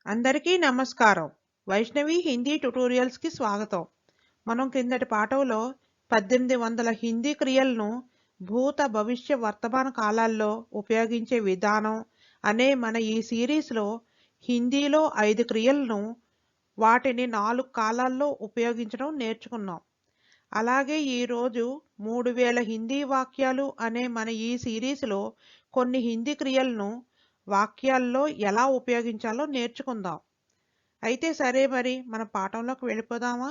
అందరికీ నమస్కారం. వైష్ణవి హిందీ ట్యుటోరియల్స్కి స్వాగతం. మనం క్రిందటి పాఠంలో 1800 హిందీ క్రియలను భూత భవిష్య వర్తమాన కాలాల్లో ఉపయోగించే విధానం అనే మన ఈ సిరీస్లో హిందీలో 5 క్రియలను వాటిని 4 కాలాల్లో ఉపయోగించడం నేర్చుకున్నాం. అలాగే ఈరోజు 3000 హిందీ వాక్యాలు అనే మన ఈ సిరీస్లో కొన్ని హిందీ క్రియలను వాక్యాల్లో ఎలా ఉపయోగించాలో నేర్చుకుందాం. అయితే సరే, మరి మన పాఠంలోకి వెళ్ళిపోదామా?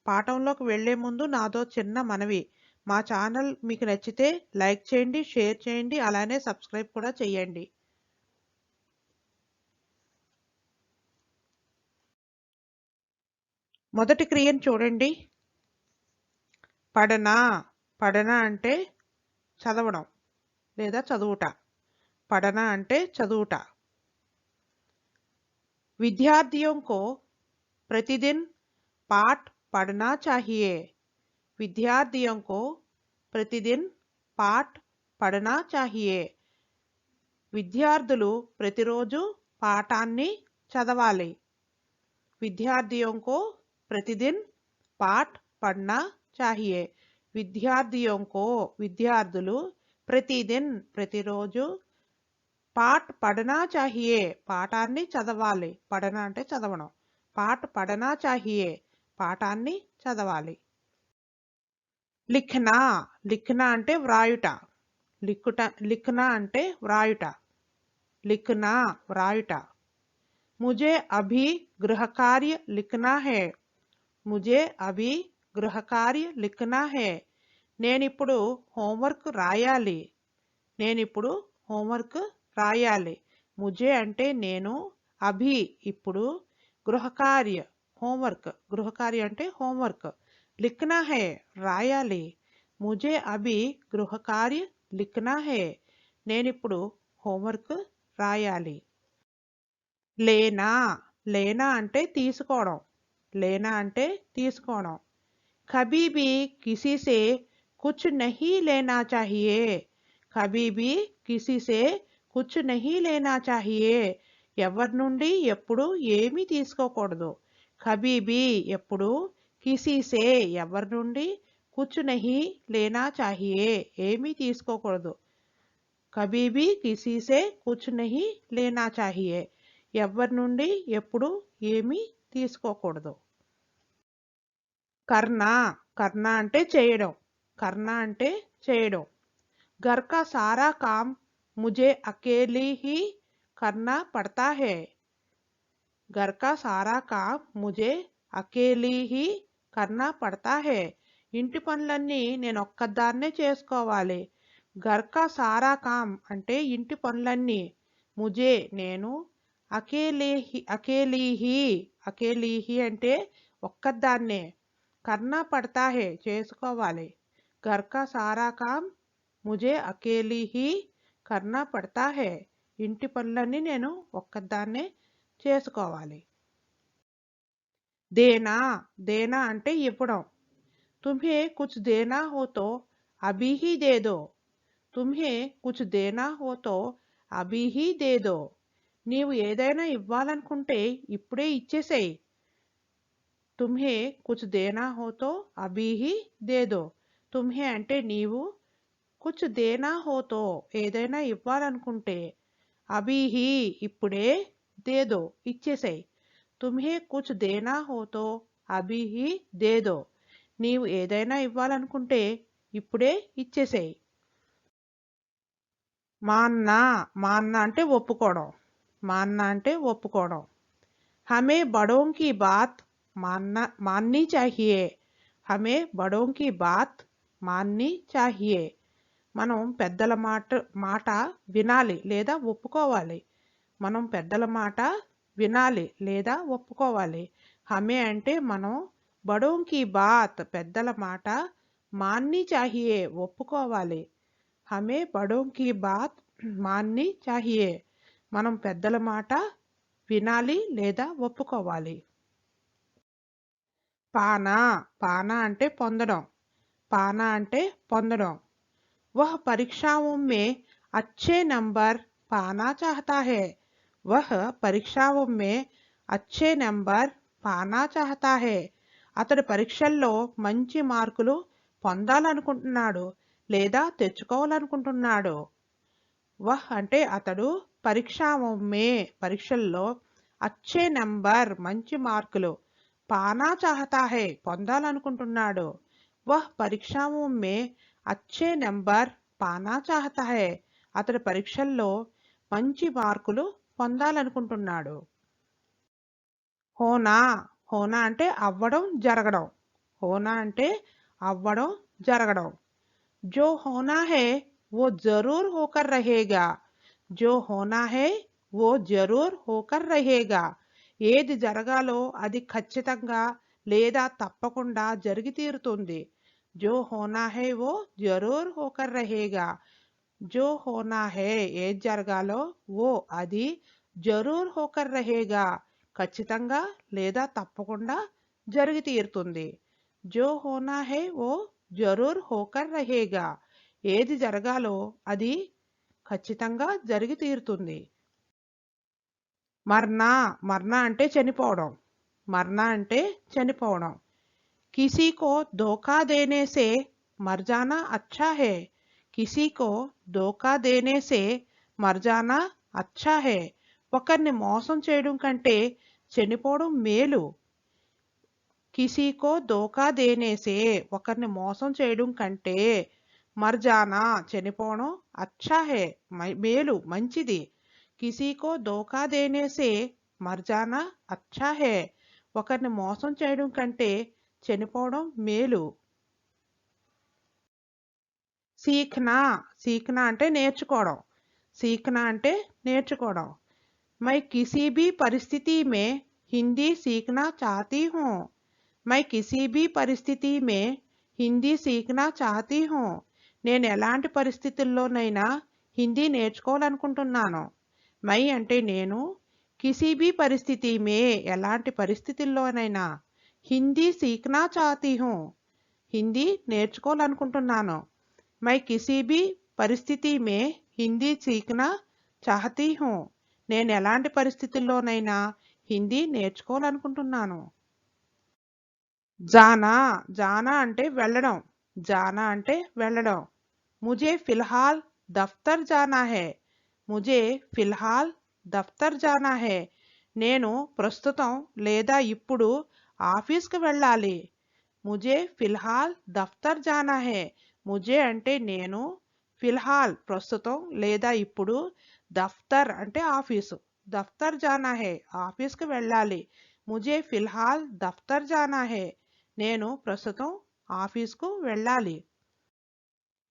పాఠంలోకి వెళ్లే ముందు నాదో చిన్న మనవి. మా ఛానల్ మీకు నచ్చితే లైక్ చేయండి, షేర్ చేయండి, అలానే సబ్స్క్రైబ్ కూడా చేయండి. మొదటి క్రియను చూడండి. పడనా. పడనా అంటే చదవడం లేదా చదువుట. పడనా అంటే చదువుట. विद्यार्थियों को प्रतिदिन पाठ पढ़ना चाहिए. विद्यार्थियों को प्रतिदिन पाठ पढ़ना चाहिए. విద్యార్థులు ప్రతిరోజు పాఠాన్ని చదవాలి. विद्यार्थियों को प्रतिदिन पाठ पढ़ना चाहिए. विद्यार्थियों को విద్యార్థులు प्रतिदिन ప్రతిరోజు పాఠ్ పढ़ना चाहिए పాఠాన్ని చదవాలి. పढ़ना అంటే చదవడం. పాఠ్ పढ़ना चाहिए పాఠాన్ని చదవాలి. లిఖనా. లిఖనా అంటే వ్రాయుట. లిఖనా అంటే వ్రాయుట. లిఖనా వ్రాయుట. मुझे अभी गृह कार्य लिखना है. मुझे अभी गृह कार्य लिखना है. నేనిప్పుడు హోంవర్క్ రాయాలి. నేనిప్పుడు హోంవర్క్ రాయాలి. ముజే అంటే నేను, అభి ఇప్పుడు, గృహకార్య హోంవర్క్. గృహకార్య అంటే హోంవర్క్. లిఖనా హే రాయాలి. ముజే అభి గృహకార్య లిఖనా హే నేనిప్పుడు హోంవర్క్ రాయాలి. లేనా. లేనా అంటే తీసుకోవడం. లేనా అంటే తీసుకోవడం. కభీ భీ కిసీ సే కుచ్ నహీ లేనా చాహియే. కభీ భీ కిసీ సే కుచ్ నహీ లేనా చాహియే ఎవరి నుండి ఎప్పుడు ఏమీ తీసుకోకూడదు. కభీ భీ ఎప్పుడు, కిసీ సే ఎవరి నుండి, కుచ్ నహీ లేనా చాహియే ఏమీ తీసుకోకూడదు. కభీ భీ కిసీ సే కుచ్ నహీ లేనా చాహియే ఎవరి నుండి ఎప్పుడు ఏమీ తీసుకోకూడదు. కర్నా. కర్నా అంటే చేయడం. కర్నా అంటే చేయడం. घर का सारा काम मुझे अकेली ही करना पड़ता है. घर का सारा काम मुझे अकेली ही करना पड़ता है. ఇంటి పనులన్నీ నేను ఒక్కదాన్నే చేసుకోవాలి. घर का सारा काम అంటే ఇంటి పనులన్నీ, ముజే నేను, అకేలీ హీ అంటే ఒక్కదాన్నే, కర్నా పడతా హే చేసుకోవాలి. घर का सारा काम ముజే అకేలీ హీ కర్నా పడతా హే ఇంటి పనులన్నీ నేను ఒక్కదాన్నే చేసుకోవాలి. దేనా. దేనా అంటే ఇవ్వడం. తుమ్హే కుచ్ దేనా హో తో అభీ హీ దే దో. తుమ్హే కుచ్ దేనా హో తో అభీ హీ దే దో. నీవు ఏదైనా ఇవ్వాలనుకుంటే ఇప్పుడే ఇచ్చేసేయ్. తుమ్హే కుచ్ దేనా హో తో అభీ హీ దే దో. తుమ్హే అంటే నీవు, కుచ్ దేనా హోతో ఏదైనా ఇవ్వాలనుకుంటే, అభీహీ ఇప్పుడే, దేదో ఇచ్చేసేయ్. తుమ్హే కుచ్ దేనా హోతో అభీహీ దేదో నీవు ఏదైనా ఇవ్వాలనుకుంటే ఇప్పుడే ఇచ్చేసేయ్. మాన్నా. మాన్నా అంటే ఒప్పుకోవడం. మాన్నా అంటే ఒప్పుకోవడం. హమే బడోం కీ బాత్ మాన్నీ చాహియే. హమే బడోం కీ బాత్ మాన్నీ చాహియే మనం పెద్దల మాట వినాలి లేదా ఒప్పుకోవాలి. మనం పెద్దల మాట వినాలి లేదా ఒప్పుకోవాలి. హమే అంటే మనం, బడోం కీ బాత్ పెద్దల మాట, మాన్నీ చాహియే ఒప్పుకోవాలి. హమే బడోం కీ బాత్ మాన్నీ చాహియే మనం పెద్దల మాట వినాలి లేదా ఒప్పుకోవాలి. పానా. పానా అంటే పొందడం. పానా అంటే పొందడం. वह परीक्षाओं में अच्छे नंबर पाना चाहता है. वह परीक्षाओं में अच्छे नंबर पाना चाहता है అతడు పరీక్షల్లో మంచి మార్కులు పొందాలనుకుంటున్నాడు లేదా తెచ్చుకోవాలనుకుంటున్నాడు. వహ్ అంటే అతడు పరీక్షల్లో అచ్చే నంబర్ మంచి మార్కులు పానా చాహతా హై పొందాలనుకుంటున్నాడు. వహ్ పరీక్షాओं में अच्छे नंबर పానా చాహతా హై అతడు పరీక్షల్లో మంచి మార్కులు పొందాలనుకుంటున్నాడు. హోనా హోనా అంటే అవ్వడం జరగడం. హోనా అంటే అవ్వడం జరగడం. जो होना है वो जरूर होकर रहेगा. जो होना है वो जरूर होकर रहेगा. ఏది జరగాలో అది ఖచ్చితంగా లేదా తప్పకుండా జరిగి తీరుతుంది. जो होना है वो जरूर होकर रहेगा. जो होना है ఏది జరగాలో वो అది జరూర్ హోకర్ రహేగా ఖచ్చితంగా లేదా తప్పకుండా జరిగి తీరుతుంది. जो होना है वो జరూర్ హోకర్ రహేగా ఏది జరగాలో అది ఖచ్చితంగా జరిగి తీరుతుంది. మర్నా మర్నా అంటే చనిపోవడం. మర్నా అంటే చనిపోవడం. కిసీ కో ధోకా దేనే సే మర్ జానా అచ్చా హై. కిసీ కో ధోకా దేనే సే మర్ జానా అచ్చా హై. ఒకరిని మోసం చేయడం కంటే చనిపోవడం మేలు. కిసీ కో ధోకా దేనే సే ఒకరిని మోసం చేయడం కంటే మర్జానా చనిపోవడం అచ్చా హై మేలు మంచిది. కిసీ కో ధోకా దేనే సే మర్జానా అచ్చా హై ఒకరిని మోసం చేయడం కంటే చనిపోవడం మేలు. సీఖ్నా సీఖ్నా అంటే నేర్చుకోవడం. సీఖ్నా అంటే నేర్చుకోవడం. मैं किसी भी परिस्थिति में हिंदी सीखना चाहती हूँ. मैं किसी भी परिस्थिति में హిందీ సీఖనా చాహతీ హూ. నేను ఎలాంటి పరిస్థితుల్లోనైనా హిందీ నేర్చుకోవాలనుకుంటున్నాను. మై అంటే నేను, కిసీ భీ పరిస్థితి మే ఎలాంటి పరిస్థితుల్లోనైనా, హిందీ సీఖనా చాహతీ హూ హిందీ నేర్చుకోవాలనుకుంటున్నాను. మై కిసీ భీ పరిస్థితి మే హిందీ సీఖనా చాహతీ హూ నేను ఎలాంటి పరిస్థితుల్లోనైనా హిందీ నేర్చుకోవాలనుకుంటున్నాను. జానా జానా అంటే వెళ్ళడం. జానా అంటే వెళ్ళడం. ముజే ఫిల్హాల్ దఫ్తర్ జానా హై. ముజే ఫిల్హాల్ దఫ్తర్ జానా హై నేను ప్రస్తుతం లేదా ఇప్పుడు ఆఫీస్కి వెళ్ళాలి. ముజే ఫిల్హాల్ దఫ్తర్ జానా హై. ముజే అంటే నేను, ఫిల్హాల్ ప్రస్తుతం లేదా ఇప్పుడు, దఫ్తర్ అంటే ఆఫీసు, దఫ్తర్ జానా హై ఆఫీస్కి వెళ్ళాలి. ముజే ఫిల్హాల్ దఫ్తర్ జానా హై నేను ప్రస్తుతం ఆఫీస్కు వెళ్ళాలి.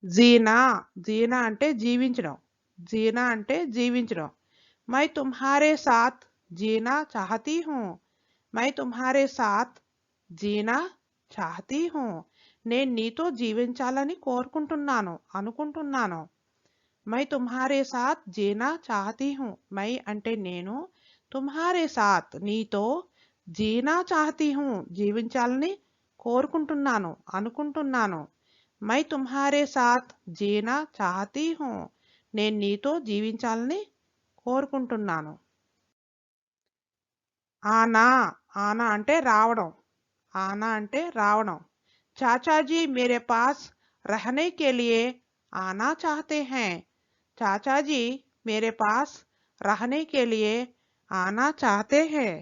జీనా జీనా అంటే జీవించడం. జీనా అంటే జీవించడం. మై తుమ్హారే సాత్ జీనా చాహతీ హూ. మై తుమ్హారే సాత్ జీనా చాహతీ హూ నేను నీతో జీవించాలని కోరుకుంటున్నాను అనుకుంటున్నాను. మై తుమ్హారే సాత్ జీనా చాహతీ హూ మై అంటే నేను, తుమ్హారే సాత్ నీతో, జీనా చాహతీ హూ జీవించాలని కోరుకుంటున్నాను అనుకుంటున్నాను. మై తుమ్హారే సాత్ జీనా చాహతీ హూ నేను నీతో జీవించాలని కోరుకుంటున్నాను. ఆనా ఆనా అంటే రావడం. ఆనా అంటే రావడం. చాచాజీ మేరే పాస్ रहने के लिए आना चाहते हैं. चाचाजी मेरे पास रहने के लिए आना चाहते हैं.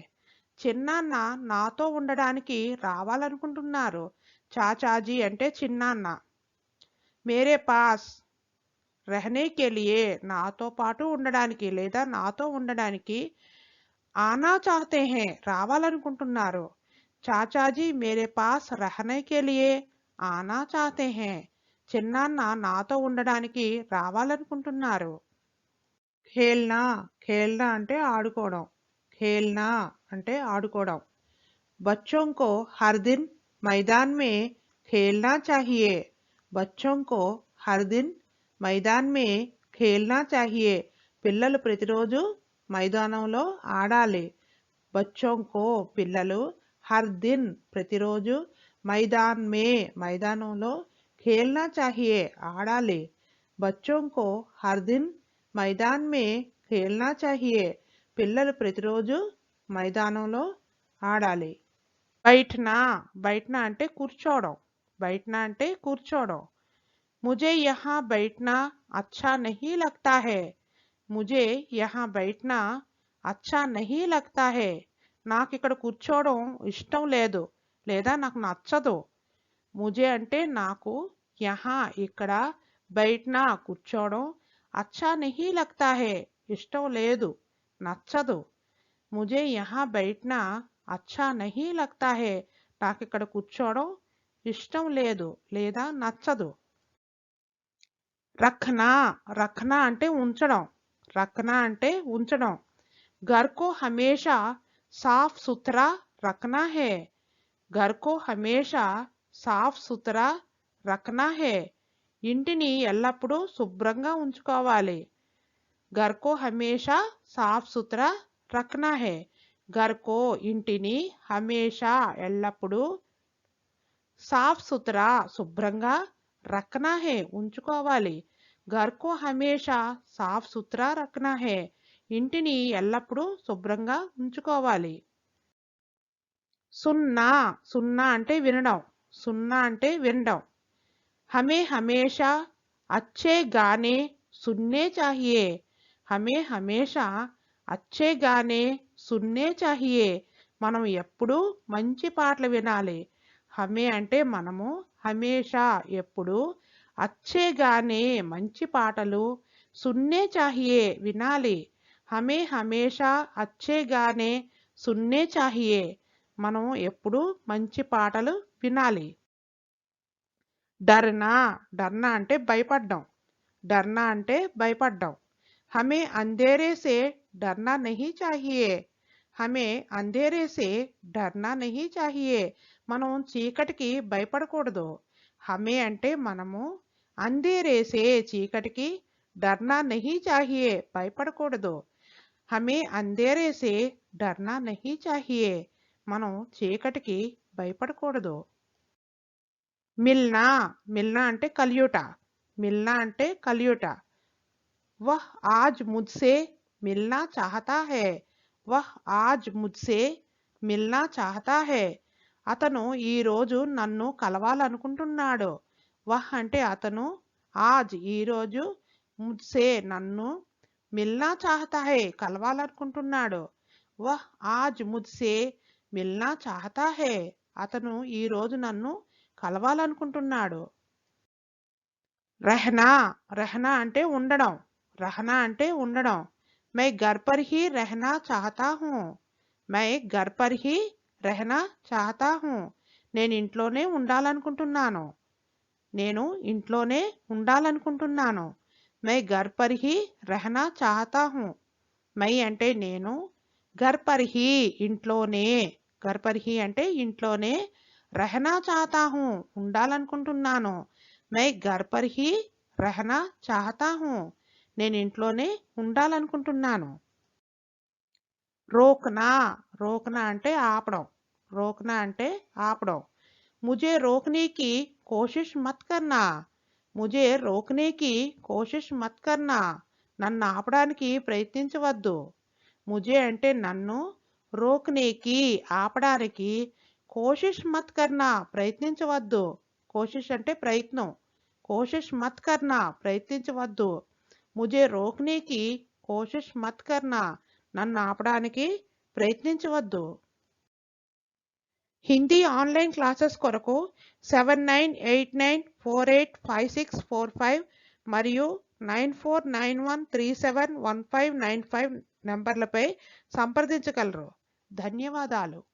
చిన్నాన్న నాతో ఉండడానికి రావాలనుకుంటున్నారు. చాచాజీ అంటే చిన్నాన్న. మేరే పాస్ रहने के लिए నాతో పాటు ఉండడానికి లేదా నాతో ఉండడానికి, ఆనా చాహతే హై రావాలనుకుంటున్నారు. చాచాజీ మేరే పాస్ रहने के लिए ఆనా చాహతే హై చిన్నాన్న నాతో ఉండడానికి రావాలనుకుంటున్నారు. ఖేల్నా ఖేల్నా అంటే ఆడుకోవడం. ఖేల్నా అంటే ఆడుకోవడం. बच्चों को हर दिन मैदान में खेलना चाहिए. बच्चों को हर दिन मैदान में खेलना चाहिए. పిల్లలు ప్రతిరోజు మైదానంలో ఆడాలి. बच्चों को పిల్లలు, हर दिन ప్రతిరోజు, मैदान में మైదానంలో, खेलना चाहिए ఆడాలి. बच्चों को हर दिन मैदान में खेलना चाहिए. పిల్లలు ప్రతిరోజు మైదానంలో ఆడాలి. బైఠనా బైఠనా అంటే కూర్చోవడం. బైఠనా అంటే కూర్చోవడం. मुझे यहाँ बैठना अच्छा नहीं लगता है. मुझे यहाँ बैठना अच्छा नहीं लगता है. నాకు ఇక్కడ కూర్చోవడం ఇష్టం లేదు లేదా నాకు నచ్చదు. ముజే అంటే నాకు, యహా ఇక్కడ, బైఠనా కూర్చోవడం, అచ్చా నహీ లగ్తా హే ఇష్టం లేదు నచ్చదు. ముజే యహా బైఠనా అచ్చా నహీ లగ్తా హే నాకు ఇక్కడ కూర్చోవడం ఇష్టం లేదు లేదా నచ్చదు. రఖ్నా రఖ్నా అంటే ఉంచడం. రఖ్నా అంటే ఉంచడం. घर को हमेशा साफ सुथरा रखना है. घर को हमेशा సాఫ్ సుతరా రఖనా హే ఇంటిని ఎల్లప్పుడూ శుభ్రంగా ఉంచుకోవాలి. ఘర్ కో హమేషా సాఫ్ సుతరా రఖనా హే. ఘర్ కో ఇంటిని, హమేషా ఎల్లప్పుడూ, సాఫ్ సుతరా శుభ్రంగా, రఖనా హే ఉంచుకోవాలి. ఘర్ కో హమేషా సాఫ్ సుతరా రఖనా హే ఇంటిని ఎల్లప్పుడూ శుభ్రంగా ఉంచుకోవాలి. సున్నా సున్నా అంటే వినడం. సున్నా అంటే వినడం. హమే హమేషా అచ్చే గానే సున్నే చాహియే. హమే హమేషా అచ్చే గానే సున్నే చాహియే మనం ఎప్పుడూ మంచి పాటలు వినాలి. హమే అంటే మనము, హమేషా ఎప్పుడు, అచ్చే గానే మంచి పాటలు, సున్నే చాహియే వినాలి. హమే హమేషా అచ్చే గానే సున్నే చాహియే మనం ఎప్పుడు మంచి పాటలు వినాలి. డర్నా డర్నా అంటే భయపడ్డం. డర్నా అంటే భయపడ్డం. హమే అంధేరే సే డర్నా నహీ చాహియే. హమే అంధేరే సే డర్నా నహీ చాహియే మనం చీకటికి భయపడకూడదు. హమే అంటే మనము, అంధేరే సే చీకటికి, డర్నా నహీ చాహియే భయపడకూడదు. హమే అంధేరే సే డర్నా నహీ చాహియే మనం చీకటికి భయపడకూడదు. మిల్నా మిల్నా అంటే కలియుట. మిల్నా అంటే కలియుట. వహ్ ఆజ్ ముజ్సే మిల్నా చాహతా హై. వహ్ ఆజ్ ముజ్సే మిల్నా చాహతా హై అతను ఈరోజు నన్ను కలవాలనుకుంటున్నాడు. వహ్ అంటే అతను, ఆజ్ ఈరోజు, ముజ్సే నన్ను, మిల్నా చాహతా హై కలవాలనుకుంటున్నాడు. వహ్ ఆజ్ ముజ్సే మిల్నా చాహతా హై అతను ఈరోజు నన్ను కలవాలనుకుంటున్నాడు. రెహనా రెహనా అంటే ఉండడం. రహనా అంటే ఉండడం. మై ఘర్ పర్ హీ రెహనా చాహతా హూ. మై ఘర్ పర్ హీ రెహనా చాహతా హూ నేను ఇంట్లోనే ఉండాలనుకుంటున్నాను. నేను ఇంట్లోనే ఉండాలనుకుంటున్నాను. మై ఘర్ పర్ హీ రెహనా చాహతా హూ మై అంటే నేను, ఘర్ పర్ హీ ఇంట్లోనే, ఘర్ పర్ హీ అంటే ఇంట్లోనే, రెహనా చాహతా హూ ఉండాలనుకుంటున్నాను. మై ఘర్ పర్ హీ రెహనా చాహతా హూ నేను ఇంట్లోనే ఉండాలనుకుంటున్నాను. రోకనా రోకనా అంటే ఆపడం. రోకనా అంటే ఆపడం. ముజే రోకనే కి కోషిష్ మత్ కర్నా. ముజే రోకనే కి కోషిష్ మత్ కర్నా నన్ను ఆపడానికి ప్రయత్నించవద్దు. ముజే అంటే నన్ను, రోకనేకి ఆపడానికి, కోషిష్ మత్ కర్నా ప్రయత్నించవద్దు. కోషిష్ అంటే ప్రయత్నం. కోషిష్ మత్ కర్నా ప్రయత్నించవద్దు. ముజే రోకనేకి కోషిష్ మత్ కర్నా నన్ను ఆపడానికి ప్రయత్నించవద్దు. హిందీ ఆన్లైన్ క్లాసెస్ కొరకు 7989485645 మరియు 9491371595 నంబర్లపై సంప్రదించగలరు. ధన్యవాదాలు.